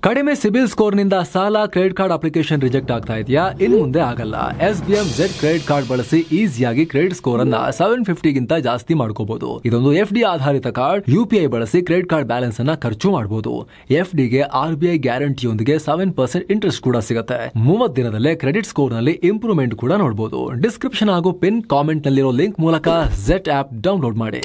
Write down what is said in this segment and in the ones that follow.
ಕಡಿಮೆ ಸಿಬಿಲ್ ಸ್ಕೋರ್ ನಿಂದ ಸಾಲ ಕ್ರೆಡಿಟ್ ಕಾರ್ಡ್ ಅಪ್ಲಿಕೇಶನ್ ರಿಜೆಕ್ಟ್ ಆಗ್ತಾ ಇದೆಯಾ? ಇನ್ನು ಮುಂದೆ ಆಗಲ್ಲ. SBM Z ಕ್ರೆಡಿಟ್ ಕಾರ್ಡ್ ಬಳಸಿ ಈಸಿಯಾಗಿ ಕ್ರೆಡಿಟ್ ಸ್ಕೋರ್ ಅನ್ನ 750 ಗಿಂತ ಜಾಸ್ತಿ ಮಾಡ್ಕೋಬಹುದು. ಇದೊಂದು FD ಆಧಾರಿತ ಕಾರ್ಡ್. UPI ಬಳಸಿ ಕ್ರೆಡಿಟ್ ಕಾರ್ಡ್ ಬ್ಯಾಲೆನ್ಸ್ ಅನ್ನ ಖರ್ಚು ಮಾಡಬಹುದು. FD ಗೆ RBI ಗ್ಯಾರಂಟಿಯೊಂದಿಗೆ 7% ಇಂಟ್ರೆಸ್ಟ್ ಕೂಡ ಸಿಗುತ್ತೆ. 30 ದಿನದಲ್ಲೇ ಕ್ರೆಡಿಟ್ ಸ್ಕೋರ್ ನಲ್ಲಿ ಇಂಪ್ರೂವ್ಮೆಂಟ್ ಕೂಡ ನೋಡಬಹುದು. ಡಿಸ್ಕ್ರಿಪ್ಷನ್ ಹಾಗೂ ಪಿನ್ ಕಾಮೆಂಟ್ ನಲ್ಲಿರೋ ಲಿಂಕ್ ಮೂಲಕ Z ಆಪ್ ಡೌನ್ಲೋಡ್ ಮಾಡಿ.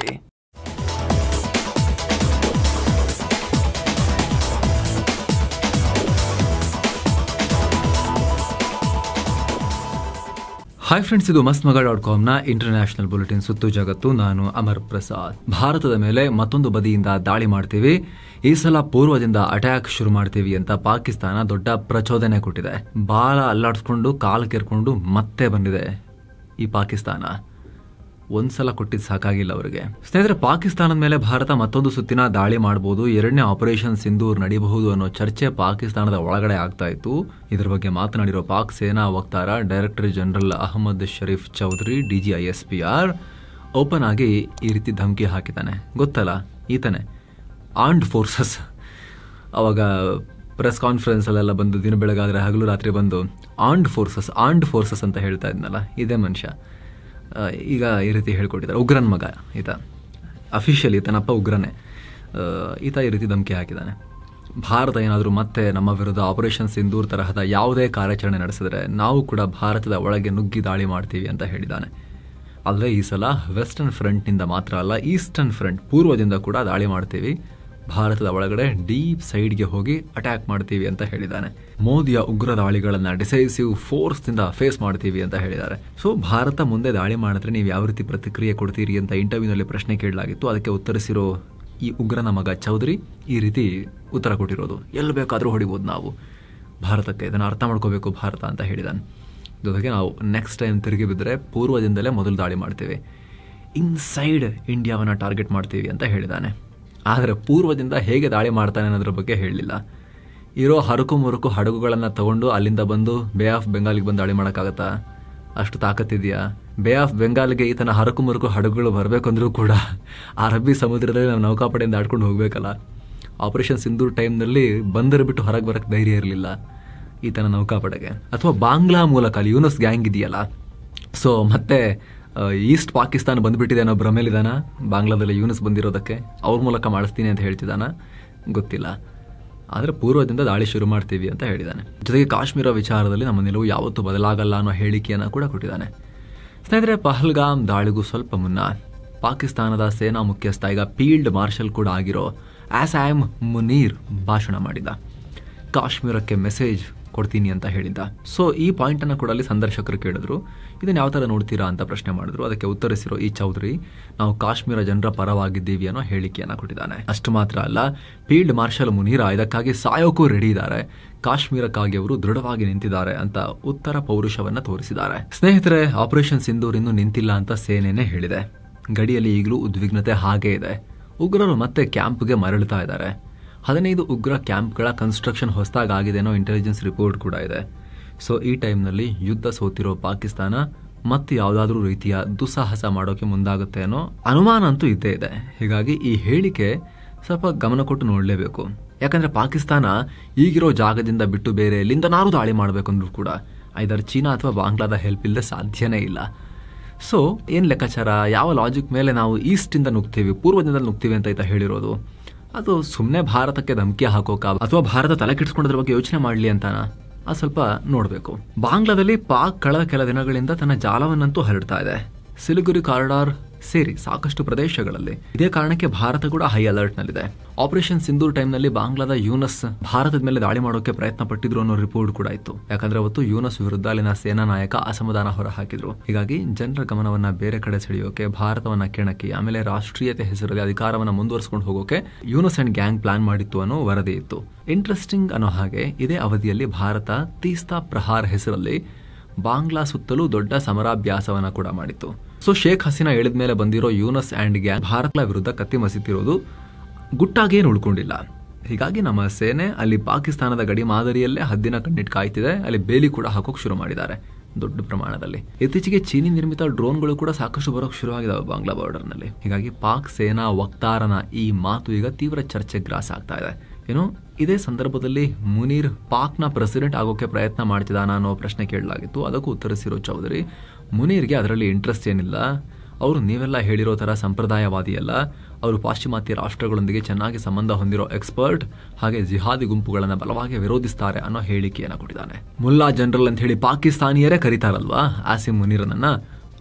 ಹಾಯ್ ಫ್ರೆಂಡ್ಸ್, ಇದು mastmaga.com ನ ಇಂಟರ್ನ್ಯಾಷನಲ್ ಬುಲೆಟಿನ್ ಸುತ್ತು ಜಗತ್ತು. ನಾನು ಅಮರ್ ಪ್ರಸಾದ್. ಭಾರತದ ಮೇಲೆ ಮತ್ತೊಂದು ಬದಿಯಿಂದ ದಾಳಿ ಮಾಡ್ತೀವಿ, ಈ ಸಲ ಪೂರ್ವದಿಂದ ಅಟ್ಯಾಕ್ ಶುರು ಮಾಡ್ತೀವಿ ಅಂತ ಪಾಕಿಸ್ತಾನ ದೊಡ್ಡ ಪ್ರಚೋದನೆ ಕೊಟ್ಟಿದೆ. ಬಾಲ ಅಲ್ಲಾಡಿಸ್ಕೊಂಡು ಕಾಲು ಕೆರ್ಕೊಂಡು ಮತ್ತೆ ಬಂದಿದೆ ಈ ಪಾಕಿಸ್ತಾನ. ಒಂದ್ಸಲ ಕೊಟ್ಟಿದ್ದು ಸಾಕಾಗಿಲ್ಲ ಅವರಿಗೆ. ಸ್ನೇಹಿತರೆ, ಪಾಕಿಸ್ತಾನದ ಮೇಲೆ ಭಾರತ ಮತ್ತೊಂದು ಸುತ್ತಿನ ದಾಳಿ ಮಾಡಬಹುದು, ಎರಡನೇ ಆಪರೇಷನ್ ಸಿಂಧೂರ್ ನಡೀಬಹುದು ಅನ್ನೋ ಚರ್ಚೆ ಪಾಕಿಸ್ತಾನದ ಒಳಗಡೆ ಆಗ್ತಾ ಇತ್ತು. ಇದರ ಬಗ್ಗೆ ಮಾತನಾಡಿರೋ ಪಾಕ್ ಸೇನಾ ವಕ್ತಾರ director general Ahmed Sharif Chaudhry DGISPR open ಆಗಿ ಈ ರೀತಿ ಧಮಕಿ ಹಾಕಿದ್ದಾನೆ. ಗೊತ್ತಲ್ಲ, ಈತನೇ ಆರ್ಮ್ಡ್ ಫೋರ್ಸಸ್. ಅವಾಗ ಪ್ರೆಸ್ ಕಾನ್ಫರೆನ್ಸ್ ಅಲ್ಲೆಲ್ಲ ಬಂದು ದಿನ ಬೆಳಗಾದ್ರೆ ಹಗಲು ರಾತ್ರಿ ಬಂದು ಆರ್ಮ್ಡ್ ಫೋರ್ಸಸ್ ಅಂತ ಹೇಳ್ತಾ ಇದ್ನಲ್ಲ, ಇದೇ ಮನುಷ್ಯ ಈಗ ಈ ರೀತಿ ಹೇಳ್ಕೊಟ್ಟಿದ್ದಾರೆ. ಉಗ್ರನ್ ಮಗ ಈತ, ಅಫಿಷಿಯಲಿ ಈತನಪ್ಪ ಉಗ್ರನೇ. ಈತ ಈ ರೀತಿ ಧಮಕಿ ಹಾಕಿದ್ದಾನೆ. ಭಾರತ ಏನಾದರೂ ಮತ್ತೆ ನಮ್ಮ ವಿರುದ್ಧ ಆಪರೇಷನ್ ಸಿಂಧೂರ್ ತರಹದ ಯಾವುದೇ ಕಾರ್ಯಾಚರಣೆ ನಡೆಸಿದ್ರೆ ನಾವು ಕೂಡ ಭಾರತದ ಒಳಗೆ ನುಗ್ಗಿ ದಾಳಿ ಮಾಡ್ತೀವಿ ಅಂತ ಹೇಳಿದ್ದಾನೆ. ಅಲ್ಲದೆ ಈ ಸಲ ವೆಸ್ಟರ್ನ್ ಫ್ರಂಟ್ನಿಂದ ಮಾತ್ರ ಅಲ್ಲ, ಈಸ್ಟರ್ನ್ ಫ್ರಂಟ್ ಪೂರ್ವದಿಂದ ಕೂಡ ದಾಳಿ ಮಾಡ್ತೀವಿ, ಭಾರತದ ಒಳಗಡೆ ಡೀಪ್ ಸೈಡ್ಗೆ ಹೋಗಿ ಅಟ್ಯಾಕ್ ಮಾಡ್ತೀವಿ ಅಂತ ಹೇಳಿದ್ದಾನೆ. ಮೋದಿಯ ಉಗ್ರ ದಾಳಿಗಳನ್ನ ಡಿಸೈಸಿವ್ ಫೋರ್ಸ್ನಿಂದ ಫೇಸ್ ಮಾಡ್ತೀವಿ ಅಂತ ಹೇಳಿದ್ದಾರೆ. ಸೊ ಭಾರತ ಮುಂದೆ ದಾಳಿ ಮಾಡಿದ್ರೆ ನೀವು ಯಾವ ರೀತಿ ಪ್ರತಿಕ್ರಿಯೆ ಕೊಡ್ತೀರಿ ಅಂತ ಇಂಟರ್ವ್ಯೂನಲ್ಲಿ ಪ್ರಶ್ನೆ ಕೇಳಲಾಗಿತ್ತು. ಅದಕ್ಕೆ ಉತ್ತರಿಸಿರೋ ಈ ಉಗ್ರನ ಮಗ ಚೌಧರಿ ಈ ರೀತಿ ಉತ್ತರ ಕೊಟ್ಟಿರೋದು. ಎಲ್ಲಿ ಬೇಕಾದರೂ ಹೊಡಿಬೋದು ನಾವು ಭಾರತಕ್ಕೆ, ಇದನ್ನು ಅರ್ಥ ಮಾಡ್ಕೋಬೇಕು ಭಾರತ ಅಂತ ಹೇಳಿದ್ದಾನೆ. ಜೊತೆಗೆ ನಾವು ನೆಕ್ಸ್ಟ್ ಟೈಮ್ ತಿರುಗಿ ಬಿದ್ದರೆ ಪೂರ್ವದಿಂದಲೇ ಮೊದಲು ದಾಳಿ ಮಾಡ್ತೀವಿ, ಇನ್ಸೈಡ್ ಇಂಡಿಯಾವನ್ನು ಟಾರ್ಗೆಟ್ ಮಾಡ್ತೀವಿ ಅಂತ ಹೇಳಿದ್ದಾನೆ. ಆದರೆ ಪೂರ್ವದಿಂದ ಹೇಗೆ ದಾಳಿ ಮಾಡ್ತಾನೆ ಅನ್ನೋದ್ರ ಬಗ್ಗೆ ಹೇಳಲಿಲ್ಲ. ಇರೋ ಹರಕು ಮುರುಕು ಹಡಗುಗಳನ್ನು ತಗೊಂಡು ಅಲ್ಲಿಂದ ಬಂದು ಬೇ ಆಫ್ ಬೆಂಗಾಲಿಗೆ ಬಂದು ದಾಳಿ ಮಾಡೋಕ್ಕಾಗತ್ತಾ? ಅಷ್ಟು ತಾಕತ್ತಿದೆಯಾ? ಬೇ ಆಫ್ ಬೆಂಗಾಲ್ಗೆ ಈ ತನ್ನ ಹರಕು ಮುರುಕು ಹಡಗುಗಳು ಬರಬೇಕಂದ್ರೂ ಕೂಡ ಅರಬ್ಬಿ ಸಮುದ್ರದಲ್ಲಿ ನಾವು ನೌಕಾಪಡೆಯಿಂದ ಆಡ್ಕೊಂಡು ಹೋಗಬೇಕಲ್ಲ. ಆಪರೇಷನ್ ಸಿಂಧೂರ್ ಟೈಮ್ನಲ್ಲಿ ಬಂದರು ಬಿಟ್ಟು ಹೊರಗೆ ಬರೋಕ್ಕೆ ಧೈರ್ಯ ಇರಲಿಲ್ಲ ಈ ತನ್ನ ನೌಕಾಪಡೆಗೆ. ಅಥವಾ ಬಾಂಗ್ಲಾ ಮೂಲಕ ಅಲ್ಲಿ ಯೂನಸ್ ಗ್ಯಾಂಗ್ ಇದೆಯಲ್ಲ, ಸೊ ಮತ್ತೆ ಈಸ್ಟ್ ಪಾಕಿಸ್ತಾನ ಬಂದುಬಿಟ್ಟಿದೆ ಅನ್ನೋ ಭ್ರಮೇಲಿದಾನ ಬಾಂಗ್ಲಾದಲ್ಲಿ ಯೂನಸ್ ಬಂದಿರೋದಕ್ಕೆ, ಅವ್ರ ಮೂಲಕ ಮಾಡಿಸ್ತೀನಿ ಅಂತ ಹೇಳ್ತಿದ್ದಾನ ಗೊತ್ತಿಲ್ಲ. ಆದರೆ ಪೂರ್ವದಿಂದ ದಾಳಿ ಶುರು ಮಾಡ್ತೀವಿ ಅಂತ ಹೇಳಿದ್ದಾನೆ. ಜೊತೆಗೆ ಕಾಶ್ಮೀರ ವಿಚಾರದಲ್ಲಿ ನಮ್ಮ ನಿಲುವು ಯಾವತ್ತೂ ಬದಲಾಗಲ್ಲ ಅನ್ನೋ ಹೇಳಿಕೆಯನ್ನು ಕೂಡ ಕೊಟ್ಟಿದ್ದಾನೆ. ಸ್ನೇಹಿತರೆ, ಪಹಲ್ಗಾಮ್ ದಾಳಿಗೂ ಸ್ವಲ್ಪ ಮುನ್ನ ಪಾಕಿಸ್ತಾನದ ಸೇನಾ ಮುಖ್ಯಸ್ಥ, ಈಗ ಫೀಲ್ಡ್ ಮಾರ್ಷಲ್ ಕೂಡ ಆಗಿರೋ ಆಸಾಮ್ ಮುನೀರ್ ಭಾಷಣ ಮಾಡಿದ್ದ. ಕಾಶ್ಮೀರಕ್ಕೆ ಮೆಸೇಜ್ ಕೊಡ್ತೀನಿ ಅಂತ ಹೇಳಿದ್ದ. ಸೊ ಈ ಪಾಯಿಂಟನ್ನು ಕೂಡ ಅಲ್ಲಿ ಸಂದರ್ಶಕರು ಕೇಳಿದ್ರು, ಇದನ್ನು ಯಾವ ಥರ ನೋಡ್ತೀರಾ ಅಂತ ಪ್ರಶ್ನೆ ಮಾಡಿದ್ರು. ಅದಕ್ಕೆ ಉತ್ತರಿಸಿರೋ ಈ ಚೌಧರಿ, ನಾವು ಕಾಶ್ಮೀರ ಜನರ ಪರವಾಗಿದ್ದೀವಿ ಅನ್ನೋ ಹೇಳಿಕೆಯನ್ನು ಕೊಟ್ಟಿದ್ದಾನೆ. ಅಷ್ಟು ಮಾತ್ರ ಅಲ್ಲ, ಫೀಲ್ಡ್ ಮಾರ್ಷಲ್ ಮುನೀರಾ ಇದಕ್ಕಾಗಿ ಸಾಯೋಕ್ಕೂ ರೆಡಿ ಇದ್ದಾರೆ, ಕಾಶ್ಮೀರಕ್ಕಾಗಿ ಅವರು ದೃಢವಾಗಿ ನಿಂತಿದ್ದಾರೆ ಅಂತ ಉತ್ತರ ಪೌರುಷವನ್ನು ತೋರಿಸಿದ್ದಾರೆ. ಸ್ನೇಹಿತರೆ, ಆಪರೇಷನ್ ಸಿಂಧೂರ್ ಇನ್ನೂ ನಿಂತಿಲ್ಲ ಅಂತ ಸೇನೆನೇ ಹೇಳಿದೆ. ಗಡಿಯಲ್ಲಿ ಈಗಲೂ ಉದ್ವಿಗ್ನತೆ ಹಾಗೇ ಇದೆ. ಉಗ್ರರು ಮತ್ತೆ ಕ್ಯಾಂಪ್ಗೆ ಮರಳುತ್ತಾ ಇದ್ದಾರೆ. 15 ಉಗ್ರ ಕ್ಯಾಂಪ್ಗಳ ಕನ್ಸ್ಟ್ರಕ್ಷನ್ ಹೊಸದಾಗಿದೆ ಅನ್ನೋ ಇಂಟೆಲಿಜೆನ್ಸ್ ರಿಪೋರ್ಟ್ ಕೂಡ ಇದೆ. ಸೊ ಈ ಟೈಮ್ನಲ್ಲಿ ಯುದ್ಧ ಸೋತಿರೋ ಪಾಕಿಸ್ತಾನ ಮತ್ತೆ ಯಾವುದಾದ್ರೂ ರೀತಿಯ ದುಸ್ಸಾಹಸ ಮಾಡೋಕೆ ಮುಂದಾಗುತ್ತೆ ಅನ್ನೋ ಅನುಮಾನ ಅಂತೂ ಇದ್ದೇ ಇದೆ. ಹೀಗಾಗಿ ಈ ಹೇಳಿಕೆ ಸ್ವಲ್ಪ ಗಮನ ಕೊಟ್ಟು ನೋಡಲೇಬೇಕು. ಯಾಕಂದರೆ ಪಾಕಿಸ್ತಾನ ಈಗಿರೋ ಜಾಗದಿಂದ ಬಿಟ್ಟು ಬೇರೆ ಎಲ್ಲಿಂದನಾದ್ರೂ ದಾಳಿ ಮಾಡಬೇಕಂದ್ರೂ ಕೂಡ ಐದರ್ ಚೀನಾ ಅಥವಾ ಬಾಂಗ್ಲಾದ ಹೆಲ್ಪ್ ಇಲ್ಲದೆ ಸಾಧ್ಯನೇ ಇಲ್ಲ. ಸೊ ಏನು ಲೆಕ್ಕಾಚಾರ, ಯಾವ ಲಾಜಿಕ್ ಮೇಲೆ ನಾವು ಈಸ್ಟಿಂದ ನುಗ್ತೀವಿ, ಪೂರ್ವದಿಂದ ನುಗ್ತೀವಿ ಅಂತ ಆಯ್ತಾ ಹೇಳಿರೋದು? ಅದು ಸುಮ್ಮನೆ ಭಾರತಕ್ಕೆ ಧಮಕಿ ಹಾಕೋಕ ಅಥವಾ ಭಾರತ ತಲೆ ಕೆಡಿಸ್ಕೊಂಡ್ರ ಬಗ್ಗೆ ಯೋಚನೆ ಮಾಡಲಿ ಅಂತಾನ? ಅದು ಸ್ವಲ್ಪ ನೋಡಬೇಕು. ಬಾಂಗ್ಲಾದಲ್ಲಿ ಪಾಕ್ ಕಳೆದ ಕೆಲ ದಿನಗಳಿಂದ ತನ್ನ ಜಾಲವನ್ನಂತೂ ಹರಡ್ತಾ ಇದೆ. ಸಿಲಿಗುರಿ ಕಾರಿಡಾರ್ ಸೇರಿ ಸಾಕಷ್ಟು ಪ್ರದೇಶಗಳಲ್ಲಿ. ಇದೇ ಕಾರಣಕ್ಕೆ ಭಾರತ ಕೂಡ ಹೈ ಅಲರ್ಟ್ ನಲ್ಲಿದೆ. ಆಪರೇಷನ್ ಸಿಂಧೂರ್ ಟೈಮ್ನಲ್ಲಿ ಬಾಂಗ್ಲಾದ ಯೂನಸ್ ಭಾರತದ ಮೇಲೆ ದಾಳಿ ಮಾಡೋಕೆ ಪ್ರಯತ್ನ ಪಟ್ಟಿದ್ರು ಅನ್ನೋ ರಿಪೋರ್ಟ್ ಕೂಡ ಇತ್ತು. ಯಾಕಂದ್ರೆ ಅವತ್ತು ಯೂನಸ್ ವಿರುದ್ಧ ಅಲ್ಲಿನ ಸೇನಾ ನಾಯಕ ಅಸಮಾಧಾನ ಹೊರ ಹಾಕಿದ್ರು. ಹೀಗಾಗಿ ಜನರ ಗಮನವನ್ನ ಬೇರೆ ಕಡೆ ಸೆಳೆಯೋಕೆ, ಭಾರತವನ್ನ ಕೆಣಕಿ ಆಮೇಲೆ ರಾಷ್ಟ್ರೀಯತೆ ಹೆಸರಲ್ಲಿ ಅಧಿಕಾರವನ್ನ ಮುಂದುವರಿಸಿಕೊಂಡು ಹೋಗೋಕೆ ಯೂನಸ್ ಅಂಡ್ ಗ್ಯಾಂಗ್ ಪ್ಲಾನ್ ಮಾಡಿತ್ತು ಅನ್ನೋ ವರದಿ ಇತ್ತು. ಇಂಟ್ರೆಸ್ಟಿಂಗ್ ಅನ್ನೋ ಹಾಗೆ ಇದೇ ಅವಧಿಯಲ್ಲಿ ಭಾರತ ತೀಸ್ತಾ ಪ್ರಹಾರ್ ಹೆಸರಲ್ಲಿ ಬಾಂಗ್ಲಾ ಸುತ್ತಲೂ ದೊಡ್ಡ ಸಮರಾಭ್ಯಾಸವನ್ನ ಕೂಡ ಮಾಡಿತ್ತು. ಸೊ ಶೇಖ್ ಹಸೀನಾ ಹೇಳಿದ ಮೇಲೆ ಬಂದಿರೋ ಯೂನಸ್ ಅಂಡ್ ಗ್ಯಾಂಗ್ ಭಾರತದ ವಿರುದ್ಧ ಕತ್ತಿ ಮಸಿತಿರೋದು ಗುಟ್ಟಾಗೇನು ಉಳ್ಕೊಂಡಿಲ್ಲ. ಹೀಗಾಗಿ ನಮ್ಮ ಸೇನೆ ಅಲ್ಲಿ ಪಾಕಿಸ್ತಾನದ ಗಡಿ ಮಾದರಿಯಲ್ಲೇ ಹದ್ದಿನ ಕಣ್ಣಿಟ್ಟು ಕಾಯ್ತಿದೆ. ಅಲ್ಲಿ ಬೇಲಿ ಕೂಡ ಹಾಕೋಕೆ ಶುರು ಮಾಡಿದ್ದಾರೆ ದೊಡ್ಡ ಪ್ರಮಾಣದಲ್ಲಿ. ಇತ್ತೀಚೆಗೆ ಚೀನಿ ನಿರ್ಮಿತ ಡ್ರೋನ್ಗಳು ಕೂಡ ಸಾಕಷ್ಟು ಬರೋಕೆ ಶುರುವಾಗಿದ್ದಾವೆ ಬಾಂಗ್ಲಾ ಬಾರ್ಡರ್ನಲ್ಲಿ. ಹೀಗಾಗಿ ಪಾಕ್ ಸೇನಾ ವಕ್ತಾರನ ಈ ಮಾತು ಈಗ ತೀವ್ರ ಚರ್ಚೆ ಗ್ರಾಸ ಆಗ್ತಾ ಇದೆ. ಏನೋ ಇದೇ ಸಂದರ್ಭದಲ್ಲಿ ಮುನೀರ್ ಪಾಕ್ನ ಪ್ರೆಸಿಡೆಂಟ್ ಆಗೋಕೆ ಪ್ರಯತ್ನ ಮಾಡ್ತಿದ್ದಾನ ಅನ್ನೋ ಪ್ರಶ್ನೆ ಕೇಳಲಾಗಿತ್ತು. ಅದಕ್ಕೂ ಉತ್ತರಿಸಿರೋ ಚೌಧರಿ, ಮುನೀರ್ಗೆ ಅದರಲ್ಲಿ ಇಂಟ್ರೆಸ್ಟ್ ಏನಿಲ್ಲ, ಅವರು ನೀವೆಲ್ಲ ಹೇಳಿರೋ ಥರ ಸಂಪ್ರದಾಯವಾದಿಯಲ್ಲ, ಅವರು ಪಾಶ್ಚಿಮಾತ್ಯ ರಾಷ್ಟ್ರಗಳೊಂದಿಗೆ ಚೆನ್ನಾಗಿ ಸಂಬಂಧ ಹೊಂದಿರೋ ಎಕ್ಸ್ಪರ್ಟ್, ಹಾಗೆ ಜಿಹಾದಿ ಗುಂಪುಗಳನ್ನು ಬಲವಾಗಿ ವಿರೋಧಿಸ್ತಾರೆ ಅನ್ನೋ ಹೇಳಿಕೆಯನ್ನು ಕೊಟ್ಟಿದ್ದಾನೆ. ಮುಲ್ಲಾ ಜನರಲ್ ಅಂತ ಹೇಳಿ ಪಾಕಿಸ್ತಾನಿಯರೇ ಕರೀತಾರಲ್ವಾ ಆಸಿಮ್ ಮುನೀರನನ್ನ,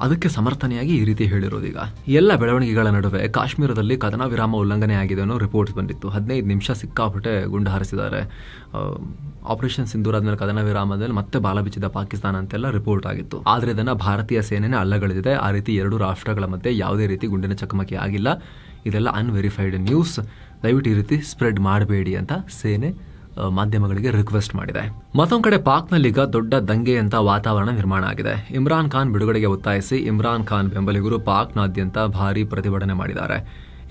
ಅದಕ್ಕೆ ಸಮರ್ಥನೆಯಾಗಿ ಈ ರೀತಿ ಹೇಳಿರೋದೀಗ. ಎಲ್ಲ ಬೆಳವಣಿಗೆಗಳ ನಡುವೆ ಕಾಶ್ಮೀರದಲ್ಲಿ ಕದನ ವಿರಾಮ ಉಲ್ಲಂಘನೆ ಆಗಿದೆ ಅನ್ನೋ ರಿಪೋರ್ಟ್ಸ್ ಬಂದಿತ್ತು. 15 ನಿಮಿಷ ಸಿಕ್ಕಾಪಟ್ಟೆ ಗುಂಡು ಹಾರಿಸಿದ್ದಾರೆ. ಆಪರೇಷನ್ ಸಿಂಧೂರ್ ಆದ್ಮೇಲೆ ಕದನ ವಿರಾಮದಲ್ಲಿ ಮತ್ತೆ ಬಾಲ ಬಿಚ್ಚಿದ ಪಾಕಿಸ್ತಾನ ಅಂತೆಲ್ಲ ರಿಪೋರ್ಟ್ ಆಗಿತ್ತು. ಆದ್ರೆ ಇದನ್ನ ಭಾರತೀಯ ಸೇನೆನೇ ಅಲ್ಲಗಳೆದಿದೆ. ಆ ರೀತಿ 2 ರಾಷ್ಟ್ರಗಳ ಮಧ್ಯೆ ಯಾವುದೇ ರೀತಿ ಗುಂಡಿನ ಚಕಮಕಿ ಆಗಿಲ್ಲ. ಇದೆಲ್ಲ ಅನ್ವೆರಿಫೈಡ್ ನ್ಯೂಸ್, ದಯವಿಟ್ಟು ಈ ರೀತಿ ಸ್ಪ್ರೆಡ್ ಮಾಡಬೇಡಿ ಅಂತ ಸೇನೆ ಮಾಧ್ಯಮಗಳಿಗೆ ರಿಕ್ವೆಸ್ಟ್ ಮಾಡಿದೆ. ಮತ್ತೊಂದು ಕಡೆ ಪಾಕ್ನಲ್ಲೀಗ ದೊಡ್ಡ ದಂಗೆ ಅಂತ ವಾತಾವರಣ ನಿರ್ಮಾಣ ಆಗಿದೆ. ಇಮ್ರಾನ್ ಖಾನ್ ಬಿಡುಗಡೆಗೆ ಒತ್ತಾಯಿಸಿ ಇಮ್ರಾನ್ ಖಾನ್ ಬೆಂಬಲಿಗರು ಪಾಕ್ನಾದ್ಯಂತ ಭಾರೀ ಪ್ರತಿಭಟನೆ ಮಾಡಿದ್ದಾರೆ.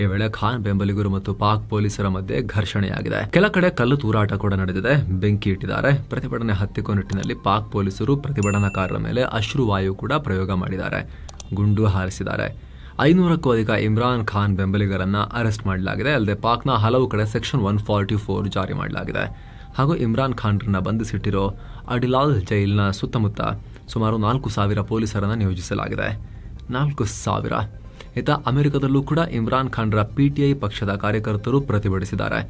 ಈ ವೇಳೆ ಖಾನ್ ಬೆಂಬಲಿಗರು ಮತ್ತು ಪಾಕ್ ಪೊಲೀಸರ ಮಧ್ಯೆ ಘರ್ಷಣೆಯಾಗಿದೆ. ಕೆಲ ಕಡೆ ಕಲ್ಲು ತೂರಾಟ ಕೂಡ ನಡೆದಿದೆ, ಬೆಂಕಿ ಇಟ್ಟಿದ್ದಾರೆ. ಪ್ರತಿಭಟನೆ ಹತ್ತಿಕ್ಕೋ ನಿಟ್ಟಿನಲ್ಲಿ ಪಾಕ್ ಪೊಲೀಸರು ಪ್ರತಿಭಟನಾಕಾರರ ಮೇಲೆ ಅಶ್ರುವಾಯು ಕೂಡ ಪ್ರಯೋಗ ಮಾಡಿದ್ದಾರೆ, ಗುಂಡು ಹಾರಿಸಿದ್ದಾರೆ. 500ಕ್ಕೂ ಅಧಿಕ ಇಮ್ರಾನ್ ಖಾನ್ ಬೆಂಬಲಿಗರನ್ನ ಅರೆಸ್ಟ್ ಮಾಡಲಾಗಿದೆ. ಅಲ್ಲದೆ ಪಾಕ್ನ ಹಲವು ಕಡೆ ಸೆಕ್ಷನ್ 144 ಜಾರಿ ಮಾಡಲಾಗಿದೆ. ಹಾಗೂ ಇಮ್ರಾನ್ ಖಾನ್ರನ್ನ ಬಂಧಿಸಿಟ್ಟಿರೋ ಅಡಿಲಾಲ್ ಜೈಲ್ನ ಸುತ್ತಮುತ್ತ ಸುಮಾರು 4,000 ಪೊಲೀಸರನ್ನ ನಿಯೋಜಿಸಲಾಗಿದೆ. 4,000. ಇತ್ತ ಅಮೆರಿಕದಲ್ಲೂ ಕೂಡ ಇಮ್ರಾನ್ ಖಾನ್ರ PTI ಪಕ್ಷದ ಕಾರ್ಯಕರ್ತರು ಪ್ರತಿಭಟಿಸಿದ್ದಾರೆ.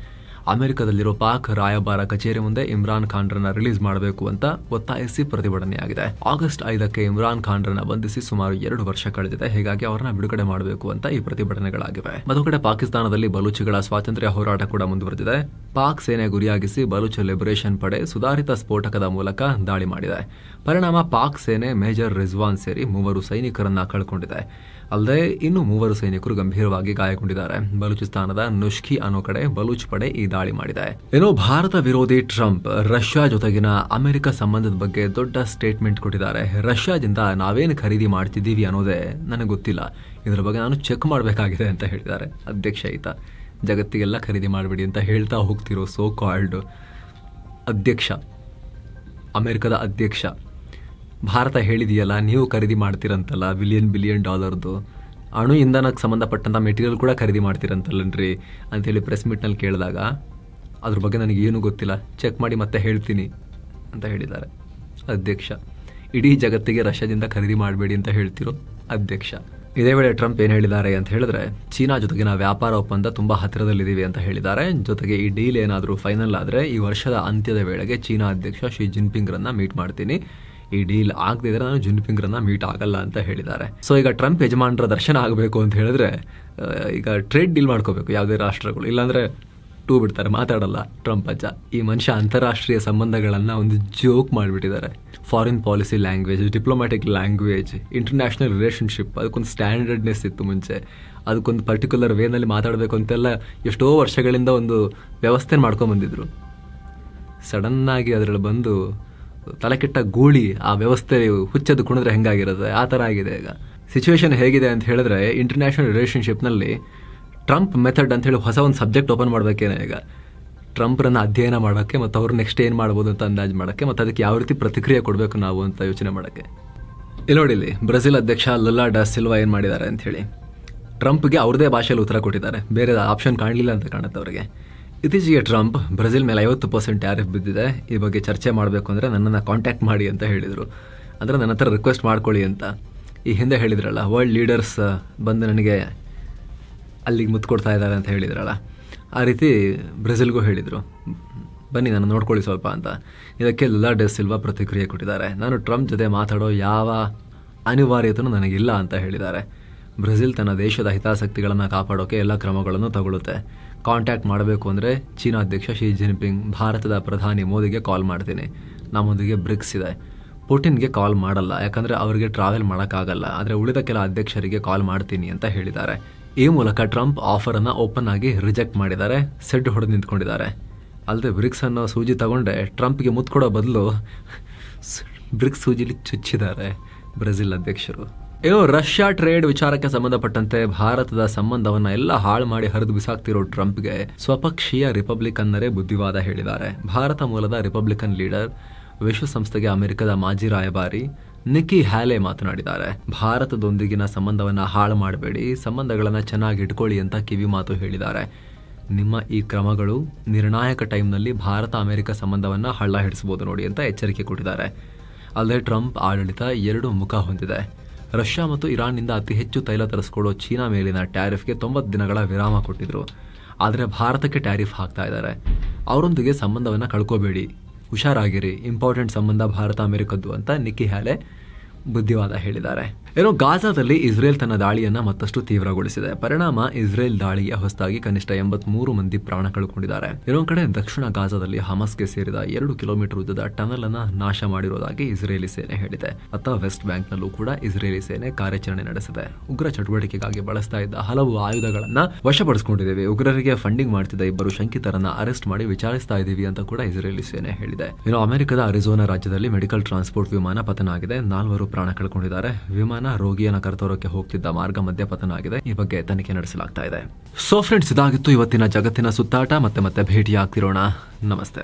ಅಮೆರಿಕದಲ್ಲಿರೋ ಪಾಕ್ ರಾಯಭಾರ ಕಚೇರಿ ಮುಂದೆ ಇಮ್ರಾನ್ ಖಾನ್ರನ್ನ ರಿಲೀಸ್ ಮಾಡಬೇಕು ಅಂತ ಒತ್ತಾಯಿಸಿ ಪ್ರತಿಭಟನೆಯಾಗಿದೆ. ಆಗಸ್ಟ್ 5ಕ್ಕೆ ಇಮ್ರಾನ್ ಖಾನ್ರನ್ನ ಬಂಧಿಸಿ ಸುಮಾರು 2 ವರ್ಷ ಕಳೆದಿದೆ. ಹೀಗಾಗಿ ಅವರನ್ನ ಬಿಡುಗಡೆ ಮಾಡಬೇಕು ಅಂತ ಈ ಪ್ರತಿಭಟನೆಗಳಾಗಿವೆ. ಮತ್ತೊಂದು ಕಡೆ ಪಾಕಿಸ್ತಾನದಲ್ಲಿ ಬಲೂಚಿಗಳ ಸ್ವಾತಂತ್ರ್ಯ ಹೋರಾಟ ಕೂಡ ಮುಂದುವರೆದಿದೆ. ಪಾಕ್ ಸೇನೆ ಗುರಿಯಾಗಿಸಿ ಬಲೂಚ್ ಲಿಬರೇಷನ್ ಪಡೆ ಸುಧಾರಿತ ಸ್ಫೋಟಕದ ಮೂಲಕ ದಾಳಿ ಮಾಡಿದೆ. ಪರಿಣಾಮ ಪಾಕ್ ಸೇನೆ ಮೇಜರ್ ರಿಜ್ವಾನ್ ಸೇರಿ 3 ಸೈನಿಕರನ್ನ ಕಳ್ಕೊಂಡಿದೆ. ಅಲ್ಲದೆ ಇನ್ನು 3 ಸೈನಿಕರು ಗಂಭೀರವಾಗಿ ಗಾಯಗೊಂಡಿದ್ದಾರೆ. ಬಲೂಚಿಸ್ತಾನದ ನುಷ್ಕಿ ಅನ್ನೋ ಕಡೆ ಬಲೂಚ್ ಪಡೆ ಈ ದಾಳಿ ಮಾಡಿದೆ. ಏನೋ ಭಾರತ ವಿರೋಧಿ ಟ್ರಂಪ್ ರಷ್ಯಾ ಜೊತೆಗಿನ ಅಮೆರಿಕ ಸಂಬಂಧದ ಬಗ್ಗೆ ದೊಡ್ಡ ಸ್ಟೇಟ್ಮೆಂಟ್ ಕೊಟ್ಟಿದ್ದಾರೆ. ರಷ್ಯಾದಿಂದ ನಾವೇನು ಖರೀದಿ ಮಾಡ್ತಿದ್ದೀವಿ ಅನ್ನೋದೇ ನನಗೆ ಗೊತ್ತಿಲ್ಲ, ಇದರ ಬಗ್ಗೆ ನಾನು ಚೆಕ್ ಮಾಡಬೇಕಾಗಿದೆ ಅಂತ ಹೇಳಿದ್ದಾರೆ. ಅಧ್ಯಕ್ಷ ಈತ ಜಗತ್ತಿಗೆಲ್ಲ ಖರೀದಿ ಮಾಡಬೇಡಿ ಅಂತ ಹೇಳ್ತಾ ಹೋಗ್ತಿರೋ ಸೋ ಕಾಲ್ಡ್ ಅಧ್ಯಕ್ಷ, ಅಮೆರಿಕದ ಅಧ್ಯಕ್ಷ, ಭಾರತ ಹೇಳಿದೆಯಲ್ಲ ನೀವು ಖರೀದಿ ಮಾಡ್ತೀರಂತಲ್ಲ ಬಿಲಿಯನ್ ಡಾಲರ್ದು ಅಣು ಇಂಧನಕ್ಕೆ ಸಂಬಂಧಪಟ್ಟಂಥ ಮೆಟೀರಿಯಲ್ ಕೂಡ ಖರೀದಿ ಮಾಡ್ತೀರಂತಲ್ಲನ್ರಿ ಅಂಥೇಳಿ ಪ್ರೆಸ್ ಮೀಟ್ನಲ್ಲಿ ಕೇಳಿದಾಗ ಅದ್ರ ಬಗ್ಗೆ ನನಗೆ ಏನೂ ಗೊತ್ತಿಲ್ಲ, ಚೆಕ್ ಮಾಡಿ ಮತ್ತೆ ಹೇಳ್ತೀನಿ ಅಂತ ಹೇಳಿದ್ದಾರೆ ಅಧ್ಯಕ್ಷ. ಇಡೀ ಜಗತ್ತಿಗೆ ರಷ್ಯಾದಿಂದ ಖರೀದಿ ಮಾಡಬೇಡಿ ಅಂತ ಹೇಳ್ತಿರೋ ಅಧ್ಯಕ್ಷ. ಇದೇ ವೇಳೆ ಟ್ರಂಪ್ ಏನು ಹೇಳಿದ್ದಾರೆ ಅಂತ ಹೇಳಿದ್ರೆ, ಚೀನಾ ಜೊತೆಗಿನ ವ್ಯಾಪಾರ ಒಪ್ಪಂದ ತುಂಬಾ ಹತ್ತಿರದಲ್ಲಿದ್ದೀವಿ ಅಂತ ಹೇಳಿದ್ದಾರೆ. ಜೊತೆಗೆ ಈ ಡೀಲ್ ಏನಾದರೂ ಫೈನಲ್ ಆದರೆ ಈ ವರ್ಷದ ಅಂತ್ಯದ ವೇಳೆಗೆ ಚೀನಾ ಅಧ್ಯಕ್ಷ ಶಿ ಜಿನ್ಪಿಂಗ್ರನ್ನ ಮೀಟ್ ಮಾಡ್ತೀನಿ, ಈ ಡೀಲ್ ಆಗದಿದ್ರೆ ನಾನು ಜಿನ್ಪಿಂಗ್ರನ್ನ ಮೀಟ್ ಆಗಲ್ಲ ಅಂತ ಹೇಳಿದ್ದಾರೆ. ಸೊ ಈಗ ಟ್ರಂಪ್ ಯಜಮಾನರ ದರ್ಶನ ಆಗಬೇಕು ಅಂತ ಹೇಳಿದ್ರೆ ಈಗ ಟ್ರೇಡ್ ಡೀಲ್ ಮಾಡ್ಕೋಬೇಕು ಯಾವುದೇ ರಾಷ್ಟ್ರಗಳು, ಇಲ್ಲಾಂದ್ರೆ ಟೂ ಬಿಡ್ತಾರೆ, ಮಾತಾಡಲ್ಲ ಟ್ರಂಪ್ ಅಜ್ಜ. ಈ ಮನುಷ್ಯ ಅಂತಾರಾಷ್ಟ್ರೀಯ ಸಂಬಂಧಗಳನ್ನ ಒಂದು ಜೋಕ್ ಮಾಡಿಬಿಟ್ಟಿದ್ದಾರೆ. Foreign policy language, diplomatic language, international relationship, ಅದಕ್ಕೊಂದು ಸ್ಟ್ಯಾಂಡರ್ಡ್ನೆಸ್ ಇತ್ತು ಮುಂಚೆ, ಅದಕ್ಕೊಂದು ಪರ್ಟಿಕ್ಯುಲರ್ ವೇನಲ್ಲಿ ಮಾತಾಡಬೇಕು ಅಂತೆಲ್ಲ ಎಷ್ಟೋ ವರ್ಷಗಳಿಂದ ಒಂದು ವ್ಯವಸ್ಥೆ ಮಾಡ್ಕೊಂಡು ಬಂದಿದ್ರು. ಸಡನ್ನಾಗಿ ಅದರಲ್ಲಿ ಬಂದು ತಲೆಕೆಟ್ಟ ಗೂಳಿ ಆ ವ್ಯವಸ್ಥೆ ಹುಚ್ಚದ್ದು ಕುಣಿದ್ರೆ ಹೆಂಗಾಗಿರುತ್ತೆ ಆ ಥರ ಆಗಿದೆ. ಈಗ ಸಿಚುವೇಶನ್ ಹೇಗಿದೆ ಅಂತ ಹೇಳಿದ್ರೆ, ಇಂಟರ್ನ್ಯಾಷನಲ್ ರಿಲೇಷನ್ಶಿಪ್ನಲ್ಲಿ ಟ್ರಂಪ್ ಮೆಥಡ್ ಅಂತ ಹೇಳಿ ಹೊಸ ಒಂದು ಸಬ್ಜೆಕ್ಟ್ ಓಪನ್ ಮಾಡಬೇಕೇನೆ ಈಗ, ಟ್ರಂಪ್ರನ್ನ ಅಧ್ಯಯನ ಮಾಡೋಕ್ಕೆ ಮತ್ತು ಅವ್ರು ನೆಕ್ಸ್ಟ್ ಏನು ಮಾಡ್ಬೋದು ಅಂತ ಅಂದಾಜು ಮಾಡೋಕ್ಕೆ ಮತ್ತು ಅದಕ್ಕೆ ಯಾವ ರೀತಿ ಪ್ರತಿಕ್ರಿಯೆ ಕೊಡಬೇಕು ನಾವು ಅಂತ ಯೋಚನೆ ಮಾಡೋಕ್ಕೆ. ಇಲ್ಲಿ ನೋಡಿ, ಇಲ್ಲಿ ಬ್ರೆಜಿಲ್ ಅಧ್ಯಕ್ಷ ಲುಲಾ ಡ ಸಿಲ್ವಾ ಏನು ಮಾಡಿದ್ದಾರೆ ಅಂತ ಹೇಳಿ ಟ್ರಂಪ್ಗೆ ಅವ್ರದೇ ಭಾಷೆಯಲ್ಲಿ ಉತ್ತರ ಕೊಟ್ಟಿದ್ದಾರೆ. ಬೇರೆ ಆಪ್ಷನ್ ಕಾಣಲಿಲ್ಲ ಅಂತ ಕಾಣುತ್ತೆ ಅವರಿಗೆ. ಇತ್ತೀಚೆಗೆ ಟ್ರಂಪ್ ಬ್ರೆಜಿಲ್ ಮೇಲೆ 50% ಟ್ಯಾರಿಫ್ ಬಿದ್ದಿದೆ, ಈ ಬಗ್ಗೆ ಚರ್ಚೆ ಮಾಡಬೇಕು ಅಂದರೆ ನನ್ನನ್ನು ಕಾಂಟ್ಯಾಕ್ಟ್ ಮಾಡಿ ಅಂತ ಹೇಳಿದರು. ಅಂದರೆ ನನ್ನ ಹತ್ರ ರಿಕ್ವೆಸ್ಟ್ ಮಾಡ್ಕೊಳ್ಳಿ ಅಂತ. ಈ ಹಿಂದೆ ಹೇಳಿದ್ರಲ್ಲ, ವರ್ಲ್ಡ್ ಲೀಡರ್ಸ್ ಬಂದು ನನಗೆ ಅಲ್ಲಿಗೆ ಮುತ್ತು ಕೊಡ್ತಾ ಇದ್ದಾರೆ ಅಂತ ಹೇಳಿದ್ರಲ್ಲ, ಆ ರೀತಿ ಬ್ರೆಜಿಲ್ಗೂ ಹೇಳಿದರು, ಬನ್ನಿ ನಾನು ನೋಡ್ಕೊಳ್ಳಿ ಸ್ವಲ್ಪ ಅಂತ. ಇದಕ್ಕೆ ಲುಲಾ ಡೆ ಸಿಲ್ವಾ ಪ್ರತಿಕ್ರಿಯೆ ಕೊಟ್ಟಿದ್ದಾರೆ. ನಾನು ಟ್ರಂಪ್ ಜೊತೆ ಮಾತಾಡೋ ಯಾವ ಅನಿವಾರ್ಯತೆಯೂ ನನಗಿಲ್ಲ ಅಂತ ಹೇಳಿದ್ದಾರೆ. ಬ್ರೆಜಿಲ್ ತನ್ನ ದೇಶದ ಹಿತಾಸಕ್ತಿಗಳನ್ನು ಕಾಪಾಡೋಕೆ ಎಲ್ಲ ಕ್ರಮಗಳನ್ನು ತಗೊಳ್ಳುತ್ತೆ. ಕಾಂಟ್ಯಾಕ್ಟ್ ಮಾಡಬೇಕು ಅಂದರೆ ಚೀನಾ ಅಧ್ಯಕ್ಷ ಶಿ ಜಿನ್ಪಿಂಗ್, ಭಾರತದ ಪ್ರಧಾನಿ ಮೋದಿಗೆ ಕಾಲ್ ಮಾಡ್ತೀನಿ, ನಮ್ಮೊಂದಿಗೆ ಬ್ರಿಕ್ಸ್ ಇದೆ. ಪುಟಿನ್ಗೆ ಕಾಲ್ ಮಾಡಲ್ಲ, ಯಾಕಂದರೆ ಅವರಿಗೆ ಟ್ರಾವೆಲ್ ಮಾಡೋಕ್ಕಾಗಲ್ಲ, ಆದರೆ ಉಳಿದ ಕೆಲ ಅಧ್ಯಕ್ಷರಿಗೆ ಕಾಲ್ ಮಾಡ್ತೀನಿ ಅಂತ ಹೇಳಿದ್ದಾರೆ. ಈ ಮೂಲಕ ಟ್ರಂಪ್ ಆಫರನ್ನು ಓಪನ್ ಆಗಿ ರಿಜೆಕ್ಟ್ ಮಾಡಿದ್ದಾರೆ, ಸೆಡ್ ಹೊಡೆದು ನಿಂತ್ಕೊಂಡಿದ್ದಾರೆ. ಅಲ್ಲದೆ ಬ್ರಿಕ್ಸ್ ಅನ್ನೋ ಸೂಜಿ ತಗೊಂಡೆ ಟ್ರಂಪ್ಗೆ ಮುತ್ತು ಕೊಡೋ ಬದಲು ಬ್ರಿಕ್ಸ್ ಸೂಜಿಲಿ ಚುಚ್ಚಿದ್ದಾರೆ ಬ್ರೆಜಿಲ್ ಅಧ್ಯಕ್ಷರು. ಏನೋ ರಷ್ಯಾ ಟ್ರೇಡ್ ವಿಚಾರಕ್ಕೆ ಸಂಬಂಧಪಟ್ಟಂತೆ ಭಾರತದ ಸಂಬಂಧವನ್ನ ಎಲ್ಲ ಹಾಳು ಮಾಡಿ ಹರಿದು ಬಿಸಾಕ್ತಿರೋ ಟ್ರಂಪ್ಗೆ ಸ್ವಪಕ್ಷೀಯ ರಿಪಬ್ಲಿಕನ್ನರೇ ಬುದ್ಧಿವಾದ ಹೇಳಿದ್ದಾರೆ. ಭಾರತ ಮೂಲದ ರಿಪಬ್ಲಿಕನ್ ಲೀಡರ್, ವಿಶ್ವಸಂಸ್ಥೆಗೆ ಅಮೆರಿಕದ ಮಾಜಿ ರಾಯಭಾರಿ ನಿಕ್ಕಿ ಹ್ಯಾಲೆ ಮಾತನಾಡಿದ್ದಾರೆ. ಭಾರತದೊಂದಿಗಿನ ಸಂಬಂಧವನ್ನ ಹಾಳು ಮಾಡಬೇಡಿ, ಸಂಬಂಧಗಳನ್ನ ಚೆನ್ನಾಗಿ ಇಟ್ಕೊಳ್ಳಿ ಅಂತ ಕಿವಿ ಮಾತು ಹೇಳಿದ್ದಾರೆ. ನಿಮ್ಮ ಈ ಕ್ರಮಗಳು ನಿರ್ಣಾಯಕ ಟೈಮ್ನಲ್ಲಿ ಭಾರತ ಅಮೆರಿಕ ಸಂಬಂಧವನ್ನ ಹಳ್ಳ ಹಿಡಿಸಬಹುದು ನೋಡಿ ಅಂತ ಎಚ್ಚರಿಕೆ ಕೊಟ್ಟಿದ್ದಾರೆ. ಅಲ್ಲದೆ ಟ್ರಂಪ್ ಆಡಳಿತ ಎರಡು ಮುಖ ಹೊಂದಿದೆ. ರಷ್ಯಾ ಮತ್ತು ಇರಾನ್ನಿಂದ ಅತಿ ಹೆಚ್ಚು ತೈಲ ತರಿಸಿಕೊಳ್ಳೋ ಚೀನಾ ಮೇಲಿನ ಟ್ಯಾರಿಫ್ಗೆ 90 ದಿನಗಳ ವಿರಾಮ ಕೊಟ್ಟಿದ್ರು. ಆದರೆ ಭಾರತಕ್ಕೆ ಟ್ಯಾರಿಫ್ ಹಾಕ್ತಾ ಇದ್ದಾರೆ. ಅವರೊಂದಿಗೆ ಸಂಬಂಧವನ್ನ ಕಳ್ಕೋಬೇಡಿ, ಹುಷಾರಾಗಿರಿ, ಇಂಪಾರ್ಟೆಂಟ್ ಸಂಬಂಧ ಭಾರತ ಅಮೆರಿಕದ್ದು ಅಂತ ನಿಕ್ಕಿ ಹ್ಯಾಲೆ ಬುದ್ಧಿವಾದ ಹೇಳಿದ್ದಾರೆ. ಏನೋ ಗಾಜಾದಲ್ಲಿ ಇಸ್ರೇಲ್ ತನ್ನ ದಾಳಿಯನ್ನ ಮತ್ತಷ್ಟು ತೀವ್ರಗೊಳಿಸಿದೆ. ಪರಿಣಾಮ ಇಸ್ರೇಲ್ ದಾಳಿಗೆ ಹೊಸದಾಗಿ ಕನಿಷ್ಠ 83 ಮಂದಿ ಪ್ರಾಣ ಕಳ್ಕೊಂಡಿದ್ದಾರೆ. ಇನ್ನೊಂದು ಕಡೆ ದಕ್ಷಿಣ ಗಾಜಾದಲ್ಲಿ ಹಮಸ್ಗೆ ಸೇರಿದ 2 ಕಿಲೋಮೀಟರ್ ಉದ್ದದ ಟನಲ್ ಅನ್ನ ನಾಶ ಮಾಡಿರುವುದಾಗಿ ಇಸ್ರೇಲಿ ಸೇನೆ ಹೇಳಿದೆ. ಅತ್ತ ವೆಸ್ಟ್ ಬ್ಯಾಂಕ್ನಲ್ಲೂ ಕೂಡ ಇಸ್ರೇಲಿ ಸೇನೆ ಕಾರ್ಯಾಚರಣೆ ನಡೆಸಿದೆ. ಉಗ್ರ ಚಟುವಟಿಕೆಗಾಗಿ ಬಳಸ್ತಾ ಇದ್ದ ಹಲವು ಆಯುಧಗಳನ್ನ ವಶಪಡಿಸಿಕೊಂಡಿದ್ದೇವೆ. ಉಗ್ರರಿಗೆ ಫಂಡಿಂಗ್ ಮಾಡ್ತಿದ್ದ 2 ಶಂಕಿತರನ್ನ ಅರೆಸ್ಟ್ ಮಾಡಿ ವಿಚಾರಿಸ್ತಾ ಇದ್ದೀವಿ ಅಂತ ಕೂಡ ಇಸ್ರೇಲಿ ಸೇನೆ ಹೇಳಿದೆ. ಇನ್ನು ಅಮೆರಿಕದ ಅರಿಜೋನಾ ರಾಜ್ಯದಲ್ಲಿ ಮೆಡಿಕಲ್ ಟ್ರಾನ್ಸ್ಪೋರ್ಟ್ ವಿಮಾನ ಪತನ ಆಗಿದೆ. 4 ಪ್ರಾಣ ಕಳ್ಕೊಂಡಿದ್ದಾರೆ. ವಿಮಾನ ರೋಗಿಯನ್ನು ಕರೆತರೋಕೆ ಹೋಗ್ತಿದ್ದ ಮಾರ್ಗ ಮಧ್ಯ ಪತನ ಆಗಿದೆ. ಈ ಬಗ್ಗೆ ತನಿಖೆ ನಡೆಸಲಾಗ್ತಾ ಇದೆ. ಸೊ ಫ್ರೆಂಡ್ಸ್, ಇದಾಗಿತ್ತು ಇವತ್ತಿನ ಜಗತ್ತಿನ ಸುತ್ತಾಟ. ಮತ್ತೆ ಭೇಟಿಯಾಗ್ತಿರೋಣ. ನಮಸ್ತೆ.